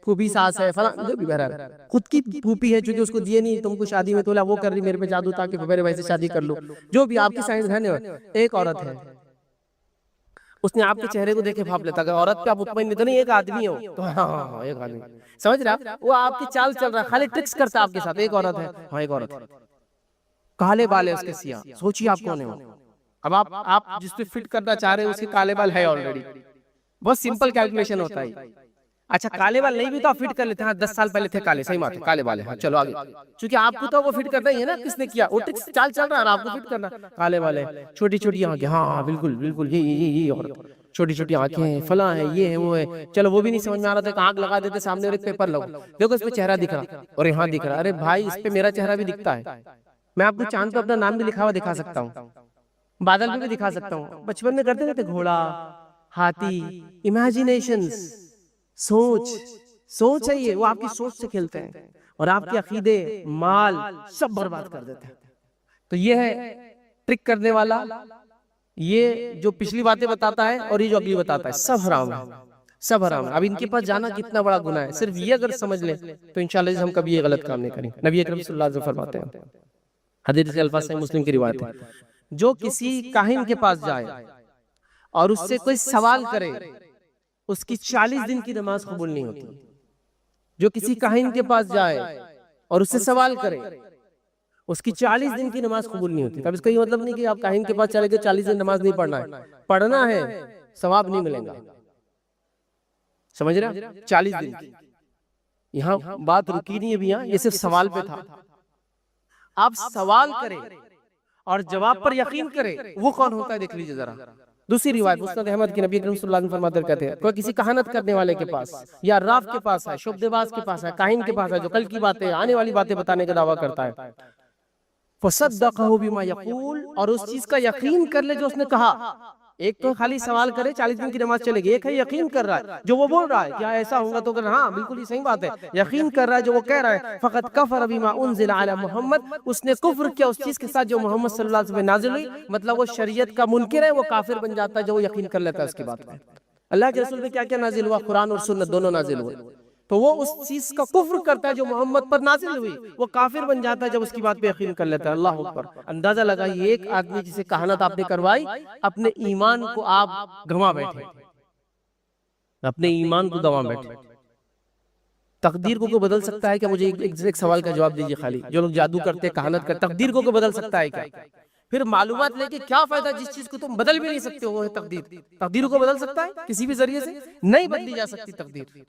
फूफी सास है, फला जो भी, बहरहाल खुद की फूफी है, चूंकि उसको दिए नहीं तुमको शादी में, तो वो कर रही मेरे पे जादू ताकि मेरे भाई से शादी कर लो, जो भी आपकी साइंस है। एक औरत है, उसने आपके चेहरे को देखे भाप लेता, औरत पे आप मुतमईन नहीं, एक आदमी हो तो हाँ एक आदमी, समझ रहे आप, वो आपकी चाल चल रहा है, खाली ट्रिक्स करता है आपके साथ। एक औरत है, हाँ एक औरत है, काले बाल है उसके सिया, सोचिए आप कौन है वो। अब आप जिस पे फिट करना चाह रहे हैं उसके काले बाल है ऑलरेडी, बहुत सिंपल कैलकुलेशन होता है। اچھا کالے بال نہیں بھی تو آپ فٹ کر لیتے ہیں. 10 سال پہلے تھے کالے, صحیح بات ہے, کالے بال ہیں, چلو آگے. چونکہ آپ کو تو وہ فٹ کرنا ہی ہے نا, کس نے کیا, وہ ٹرک چال چل رہا ہے, آپ کو فٹ کرنا. کالے بال ہے, چھوٹی چھوٹی آنکھیں, ہاں بالکل بالکل, یہ اور چھوٹی چھوٹی آنکھیں ہیں, فلاں ہے, یہ ہے, وہ ہے. چلو وہ بھی نہیں سمجھ میں آ رہا تھا کہ آنکھ لگا دیتے سامنے اور ایک پیپر لگو, دیکھو اس پہ چہرہ دکھ رہا اور یہاں دکھ رہا. ارے بھائی اس پہ میرا چہرہ بھی دکھتا ہے, میں آپ کو چاند پہ اپنا نام بھی لکھا ہوا دکھا سکتا ہوں, بادل پہ بھی دکھا سکتا ہوں. بچپن میں کرتے رہتے, گھوڑا, ہاتھی, امیجنیشنز, سوچ ہے یہ, وہ آپ کی سوچ سے کھیلتے ہیں اور آپ کے عقیدے, مال سب برباد کر دیتے ہیں. تو یہ ہے ٹرک کرنے والا, یہ جو پچھلی باتیں بتاتا ہے اور یہ جو اگلی بتاتا ہے, سب حرام ہے, سب حرام ہے. اب ان کے پاس جانا کتنا بڑا گناہ ہے, صرف یہ اگر سمجھ لیں تو انشاءاللہ ہم کبھی یہ غلط کام نہیں کریں. نبی اکرم صلی اللہ علیہ وسلم فرماتے ہیں, حدیث کے الفاظ صحیح مسلم کی روایت ہے, جو کسی کاہن کے پاس جائے اور اس سے کوئی سوال کرے, اس کی 40 دن کی نماز قبول نہیں ہوتی. جو کسی کاہن کے پاس جائے اور اس سے سوال کرے, اس کی 40 دن کی نماز قبول نہیں ہوتی. اب اس کا یہ مطلب نہیں کہ آپ کاہن کے پاس چلے گئے 40 دن نماز نہیں پڑھنا ہے, پڑھنا ہے, ثواب نہیں ملے گا. سمجھ رہے, 40 دن کی. یہاں بات رکی نہیں ابھی, یہ صرف سوال پہ تھا. آپ سوال کریں اور جواب پر یقین کریں, وہ کون ہوتا ہے دیکھ لیجیے ذرا. دوسری روایت مسند احمد کی, نبی اکرم صلی اللہ علیہ وسلم فرماتے کہتے ہیں, کوئی کسی کہانت کرنے والے کے پاس یا راف کے پاس ہے, شبدے باز کے پاس ہے, کاہن کے پاس ہے, جو کل کی باتیں, آنے والی باتیں بتانے کا دعویٰ کرتا ہے, فصدقه بما یقول, اور اس چیز کا یقین کر لے جو اس نے کہا. ایک تو خالی سوال کرے 40 دن کی نماز چلے گی, ایک ہے یقین کر رہا ہے جو وہ بول رہا ہے, کیا ایسا ہوگا تو ہاں بالکل یہ صحیح بات ہے, یقین کر رہا ہے جو وہ کہہ رہا ہے. فقط کفر بما انزل علی محمد, اس نے کفر کیا اس چیز کے ساتھ جو محمد صلی اللہ علیہ وسلم نازل ہوئی. مطلب وہ شریعت کا منکر ہے, وہ کافر بن جاتا ہے جو وہ یقین کر لیتا ہے اس کی بات میں. اللہ کے رسول پہ کیا کیا نازل ہوا, قرآن اور سنت دونوں نازل ہوئے, تو وہ اس چیز کا کفر کرتا ہے جو محمد پر نازل ہوئی, وہ کافر بن جاتا ہے جب اس کی بات پہ یقین کر لیتا ہے. اللہ اکبر. اندازہ لگائیے, ایک آدمی جسے کہانت آپ نے کروائی, اپنے ایمان کو آپ گنوا بیٹھے, اپنے ایمان کو گنوا بیٹھے. تقدیر کو کوئی بدل سکتا ہے کیا؟ مجھے ایک سوال کا جواب دیجیے خالی. جو لوگ جادو کرتے, کہانت کرتے, تقدیر کو کوئی بدل سکتا ہے کیا؟ پھر معلومات لے کے کیا فائدہ جس چیز کو تم بدل بھی نہیں سکتے ہو, وہ ہے تقدیر. تقدیر کو بدل سکتا ہے کسی بھی ذریعے سے؟ نہیں بدلی جا سکتی تقدیر.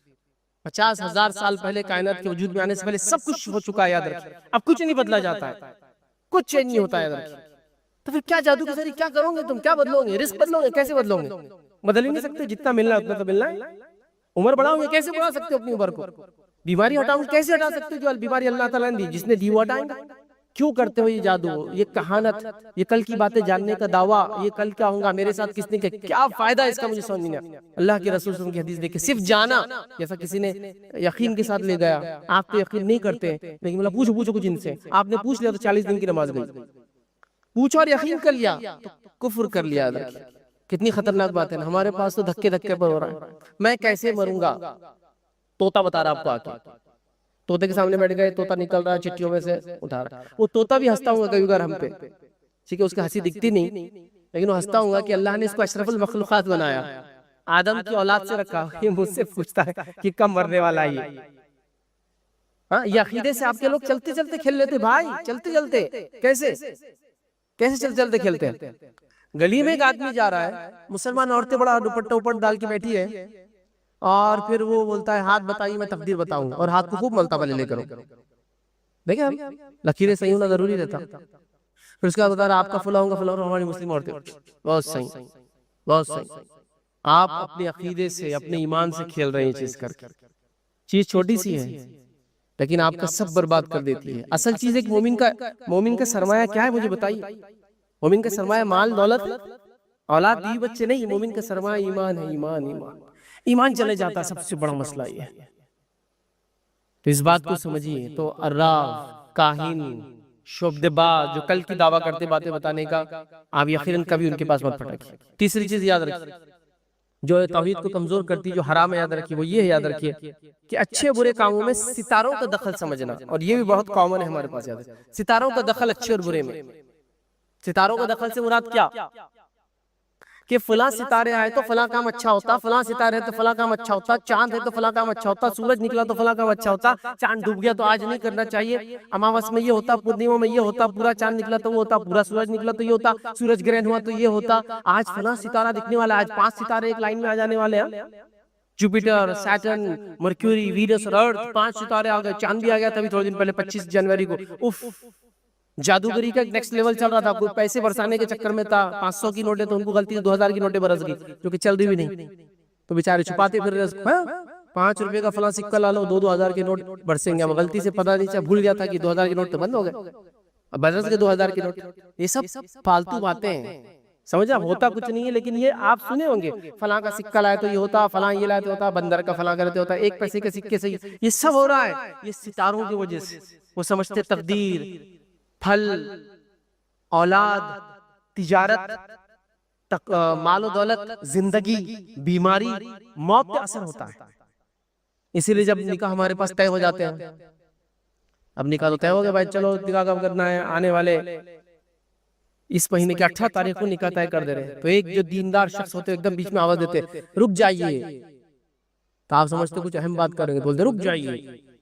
50,000 سال پہلے کائنات کے وجود میں آنے سے پہلے سب کچھ ہو چکا ہے, یاد رکھیے. اب کچھ نہیں بدلا جاتا ہے, کچھ چینج نہیں ہوتا ہے, یاد رکھیے. تو پھر کیا جادو کے ذریعے کیا کرو گے تم, کیا بدلو گے, رزق بدلو گے, کیسے بدلو گے؟ بدل ہی نہیں سکتے, جتنا ملنا ہے اتنا تو ملنا ہے. عمر بڑھاؤ گے, کیسے بڑھا سکتے ہو اپنی عمر کو؟ بیماری ہٹاؤ گے, کیسے ہٹا سکتے ہو جو بیماری اللہ تعالیٰ نے دی, جس نے دی وہ ہٹائیں گے. کیوں کرتے ہو یہ جادو, یہ کہانت, یہ کل کی باتیں جاننے کا دعویٰ, یہ کل کیا ہوگا میرے ساتھ, کس نے کیا فائدہ اس کا, مجھے سمجھ نہیں آیا. اللہ کے رسول صلی اللہ علیہ وسلم کی حدیث دیکھیں, صرف جانا, جیسا کسی نے یقین کے ساتھ لے گیا, آپ تو یقین نہیں کرتے لیکن مطلب پوچھو کچھ ان سے, آپ نے پوچھ لیا تو 40 دن کی نماز گئی. پوچھو اور یقین کر لیا تو کفر کر لیا. کتنی خطرناک بات ہے. ہمارے پاس تو دھکے دھکے پر ہو رہا ہے. میں کیسے مروں گا, طوطا بتا رہا آپ کو, آ کے طوطے کے سامنے بیٹھ گئے, طوطا نکل رہا ہے چٹیوں میں سے اٹھا رہا ہے. وہ طوطا بھی ہنستا ہوں گا کبھی کبھار ہم پہ, ٹھیک ہے, اس کی ہنسی دکھتی نہیں لیکن وہ ہنستا ہوں گا کہ اللہ نے اس کو اشرف المخلوقات بنایا, آدم کی اولاد سے رکھا. یہ مجھ سے پوچھتا ہے کہ کب مرنے والا ہے یہ. ہاں, یہ عقیدے سے آپ کے لوگ چلتے چلتے کھیل لیتے بھائی, چلتے چلتے کیسے چلتے چلتے کھیلتے ہیں. گلی میں ایک آدمی جا رہا ہے, مسلمان عورتیں بڑا دوپٹہ اوپر ڈال کے بیٹھی ہے, اور پھر وہ بولتا ہے ہاتھ بتائیے میں تقدیر بتاؤں, اور ہاتھ کو خوب ملتا پہلے لے کرو. دیکھیں ہم لکیریں صحیح ہونا ضروری رہتا. پھر اس کے بعد بتا رہا آپ کا فلاں ہوگا, فلاں ہماری مسلم عورتیں, بہت صحیح, بہت صحیح. آپ اپنے عقیدے سے, اپنے ایمان سے کھیل رہے ہیں چیز کر کے. چیز چھوٹی سی ہے لیکن آپ کا سب برباد کر دیتی ہے. اصل چیز ایک مومن کا سرمایہ کیا ہے مجھے بتائیے. مومن کا سرمایہ مال دولت, اولاد, بیوی بچے نہیں. مومن کا سرمایہ ایمان ہے. ایمان چلے جاتا, سب سے بڑا مسئلہ یہ ہے. تو اس بات کو سمجھیے. تو عراف, کاہن, شبدباز, جو کل کی دعویٰ کرتے باتیں بتانے کا, آپ یقیناً کبھی ان کے پاس مت پھٹکیے. تیسری چیز یاد رکھیے جو توحید کو کمزور کرتی, جو حرام ہے, یاد رکھیے وہ یہ ہے, یاد رکھیے کہ اچھے برے کاموں میں ستاروں کا دخل سمجھنا. اور یہ بھی بہت کامن ہے ہمارے پاس, یاد ہے, ستاروں کا دخل اچھے اور برے میں. ستاروں کا دخل سے مراد کیا کہ فلاں ستارے آئے تو فلاں کام اچھا ہوتا, فلاں ستارے ہے تو فلاں کام اچھا ہوتا, چاند ہے تو فلاں کام اچھا ہوتا, سورج نکلا تو فلاں کام اچھا ہوتا, چاند ڈوب گیا تو آج نہیں کرنا چاہیے, اماوس میں یہ ہوتا, پورنیما میں یہ ہوتا, پورا چاند نکلا تو وہ ہوتا, پورا سورج نکلا تو یہ ہوتا, سورج گرہن ہوا تو یہ ہوتا, آج فلاں ستارہ دکھنے والا, آج 5 ستارے ایک لائن میں آ جانے والے ہیں. जुपिटर, सैटर्न, मर्क्यूरी, वीनस और अर्थ, 5 सितारे आ गए। चांद भी आ गया था अभी थोड़े दिन पहले 25 जनवरी को। उफ, जादूगरी का नेक्स्ट लेवल चल रहा था। कोई पैसे बरसाने के चक्कर में था, 500 की नोटें तो उनको गलती से 2000 की नोटें बरस गई, जो कि चल रही भी नहीं, तो बेचारे छुपाते फिर रहे। 5 रुपए का फला सिक्का ला लो, 2-2000 के नोट बरसेंगे। अब गलती से पता नहीं चला, भूल गया था कि 2000 के नोट तो बंद हो गए, अब बरस के 2000 के नोट। ये सब फालतू बातें हैं, समझा? होता कुछ नहीं है, लेकिन ये आप सुने होंगे, फलां का सिक्का लाए तो ये होता, फलां ये लाए तो होता, बंदर का फलां करते होता, 1 पैसे के सिक्के से ये सब हो रहा है। ये सितारों की वजह से। वो समझते तकदीर, फल, औलाद, तिजारत, मालो दौलत, जिंदगी, बीमारी, मौत का असर होता है। इसीलिए जब निकाह हमारे पास तय हो जाते हैं, अब निकाह तो तय हो गया भाई, चलो निकाह कब करना है, आने वाले इस महीने की 18 तारीख को निकाह तय कर दे रहे हैं, तो एक जो दीनदार शख्स होते एकदम बीच में आवाज देते, रुक जाइए। तो आप समझते कुछ अहम बात करेंगे, बोलते रुक जाइए,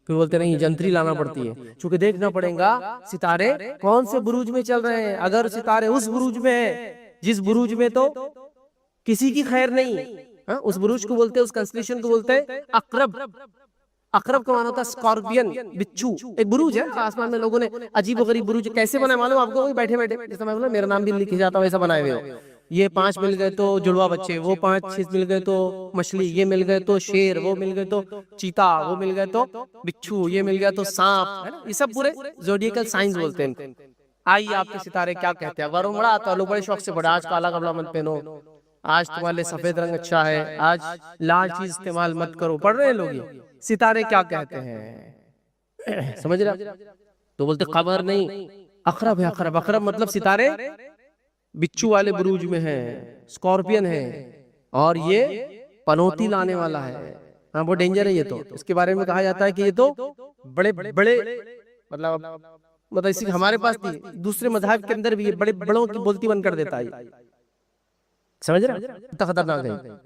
फिर बोलते नहीं जंतरी लाना पड़ती है, क्योंकि देखना पड़ेगा सितारे कौन से बुरूज में चल रहे हैं। अगर सितारे उस बुरूज में है जिस बुरूज में तो किसी की खैर नहीं, उस बुरूज को बोलते हैं, उस कंस्टेलेशन को बोलते हैं अकरब। अकरब का माना होता है स्कॉर्पियन, बिच्छू। एक बुरूज है आसमान में, लोगों ने अजीब गरीब बुरूज कैसे बनाए मालूम आपको? वही बैठे बैठे, जैसे मैं बोला मेरा नाम भी लिखा जाता वैसा बनाए हुए हो। ये 5 मिल गए तो जुड़वा बच्चे, वो 5-6 मिल गए तो मछली, ये मिल गए तो शेर, वो मिल गए तो चीता, वो मिल गए तो बिच्छू, ये मिल गया तो सांप, है ना? ये सब पूरे ज़ोडिएकल साइंस बोलते हैं इनको। आइए आपके सितारे क्या कहते हैं। अखबारों में बड़ा आता है, लोग बड़े शौक से पढ़े, आज काला कपड़ा मत पहनो, आज तुम्हारे सफेद रंग अच्छा है, आज लाल चीज इस्तेमाल मत करो, पढ़ रहे हैं लोग ये सितारे क्या कहते हैं, समझ रहे? तो बोलते कमर नहीं, अखरब है। अखरब, अखरब मतलब सितारे बिच्छू वाले बुरूज में है, स्कॉर्पियन है, और ये पनौती लाने वाला है। हाँ, बहुत डेंजर है ये तो। इसके बारे में कहा जाता है कि ये तो बड़े बड़े मतलब इसी हमारे पास नहीं, दूसरे मजहब के अंदर भी ये बड़े बड़ों की बोलती बंद कर देता है, समझ रहे? खतरनाक है।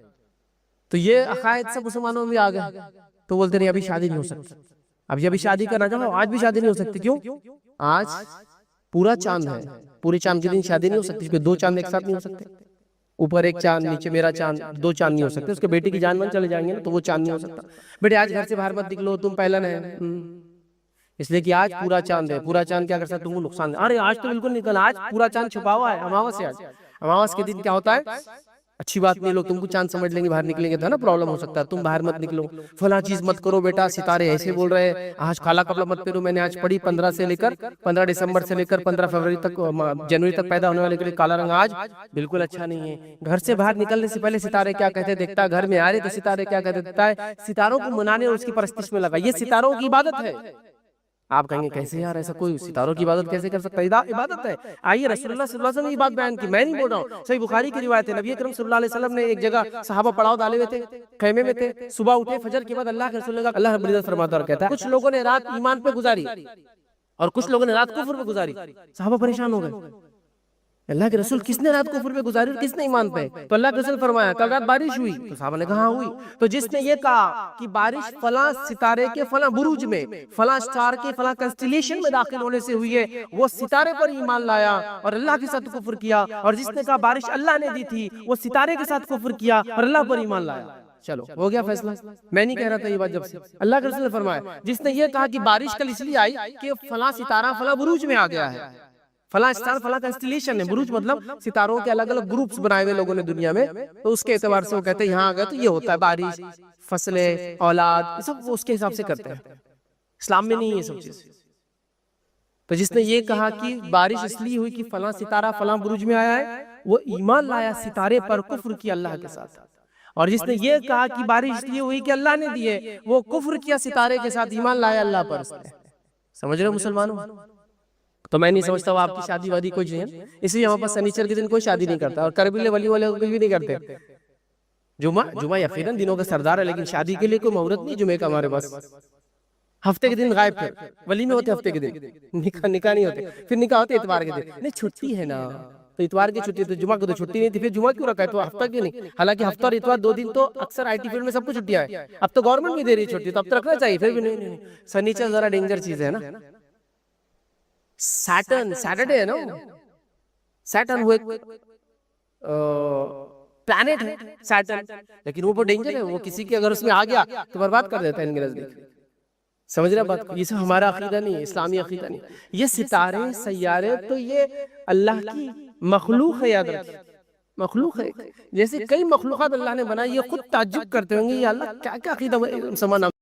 तो ये अकायद सब मुसलमानों में आ गए, तो बोलते नहीं अभी शादी नहीं हो सकती, अभी शादी करना चाहो, आज भी शादी नहीं हो सकती। क्यों? आज पूरा चांद है, पूरे चांद के दिन शादी नहीं हो सकती, क्योंकि 2 चांद एक साथ नहीं हो सकते। ऊपर एक चांद, नीचे मेरा चांद, 2 चांद नहीं हो सकते। उसके बेटे की जान मन चले जाएंगे ना, तो वो चांद नहीं हो सकता। बेटे आज घर से बाहर मत निकलो, तुम पहलन है, इसलिए कि आज पूरा चांद है। पूरा चांद क्या कर सकता है? तुमको नुकसान। अरे आज तो बिल्कुल निकल, आज पूरा चांद छुपा हुआ है, अमावस है आज। अमावस के दिन क्या होता है? अच्छी बात नहीं, लोग तुमको चांद समझ लेंगे, बाहर निकलेंगे तो है ना प्रॉब्लम हो सकता है, तुम बाहर मत निकलो, फला चीज मत करो बेटा, सितारे ऐसे बोल रहे हैं, आज काला कपड़ा मत पहनो। मैंने आज पढ़ी 15 दिसंबर से लेकर 15 फरवरी तक, जनवरी तक पैदा होने वाले के लिए काला रंग आज बिल्कुल अच्छा नहीं है। घर से बाहर निकलने से पहले सितारे क्या कहते देखता है, घर में आ रहे तो सितारे क्या कहते देखता है, सितारों को मनाने और उसकी परस्तिश में लगा। ये सितारों की इबादत है। आप कहेंगे कैसे यार, ऐसा कोई सितारों की इबादत कैसे कर सकता है? इबादत है। आइए रसूलुल्लाह सल्लल्लाहु अलैहि वसल्लम ने ये बात बयान की, मैं नहीं बोल रहा हूँ, सही बुखारी की रिवायत है। नबी अकरम सल्लल्लाहु अलैहि वसल्लम ने एक जगह सहाबा पड़ाव डाले हुए थे, खैमे में थे, सुबह उठे, फजर के बाद अल्लाह के रसूल का अल्लाह रब्बुल इज्जत फरमाता और कहता है, कुछ लोगों ने रात ईमान पे गुजारी और कुछ लोगों ने रात कुफ्र पे गुजारी। सहाबा परेशान हो गए, अल्लाह के रसूल किसने रात कुफ्र पे गुजारी और किसने ईमान पे? तो अल्लाह के रसूल फरमाया कल रात बारिश हुई। तो साहबा ने कहा हुई। तो जिसने ये कहा कि बारिश फला सितारे के फला बुरूज में, फला स्टार के फला कंस्टेलेशन में दाखिल होने से हुई है, वो सितारे पर ईमान लाया और अल्लाह के साथ कुफ्र किया। और जिसने कहा बारिश अल्लाह ने दी थी, वो सितारे के साथ कुफ्र किया और अल्लाह पर ईमान लाया। चलो हो गया फैसला। मैं नहीं कह रहा था ये बात, जब से अल्लाह के रसूल ने फरमाया, जिसने ये कहा कि बारिश कल इसलिए आई कि फला सितारा फला बुरूज में आ गया है, फला स्टार फला कंस्टेलेशन है। बुरूज मतलब सितारों के अलग अलग ग्रुप्स बनाए हुए लोगों ने दुनिया में, तो उसके एतबार से वो कहते हैं यहाँ आ गया तो ये होता है, बारिश, फसलें, औलाद, सब वो उसके हिसाब से करते हैं। इस्लाम में नहीं है सब चीज। तो जिसने ये कहा कि बारिश इसलिए हुई कि फला सितारा फला बुरूज में आया है, वो ईमान लाया सितारे पर, कुफ्र किया अल्लाह के साथ। और जिसने ये कहा कि बारिश इसलिए हुई कि अल्लाह ने दी है, वो कुफ्र किया सितारे के साथ, ईमान लाया अल्लाह पर। समझ रहे हो मुसलमानों? तो मैं नहीं समझता वो आपकी शादी वादी कुछ नहीं है, इसलिए हमारे पास शनिचर के दिन कोई शादी नहीं करता, और करबिले वली वाले कुछ भी नहीं करते। जुमा यकीनन दिनों का सरदार है, लेकिन शादी के लिए कोई मुहूर्त नहीं जुमे का हमारे पास। हफ्ते के दिन गायब, फिर वली में होते हफ्ते के दिन, निकाह नहीं होते, फिर निकाह होते इतवार के दिन। नहीं छुट्टी है ना, तो इतवार की छुट्टी, तो जुमा को तो छुट्टी नहीं थी, फिर जुमा क्यों रखा है? तो हफ्ता क्यों नहीं? हालांकि हफ्ता और इतवार 2 दिन तो अक्सर आईटी फील्ड में सबको छुट्टियां है, अब तो गवर्नमेंट भी दे रही है छुट्टी, तो अब तो रखना चाहिए। फिर भी नहीं, शनिचर जरा डेंजर चीज है ना। सैटर्डे है ना, सैटर्न वो پلانٹ ہے سیٹرن، لیکن وہ ڈینجر ہے، وہ کسی کے اگر اس میں آ گیا تو برباد کر دیتا ہے ان کے نزدیک. سمجھ رہے بات کو؟ یہ سب ہمارا عقیدہ نہیں ہے، اسلامی عقیدہ نہیں. یہ ستارے سیارے تو یہ اللہ کی مخلوق ہے، یاد رکھیں مخلوق ہے. جیسے کئی مخلوقات اللہ نے بنائی، یہ خود تعجب کرتے ہوں گے یہ اللہ کیا کیا عقیدہ مسلمان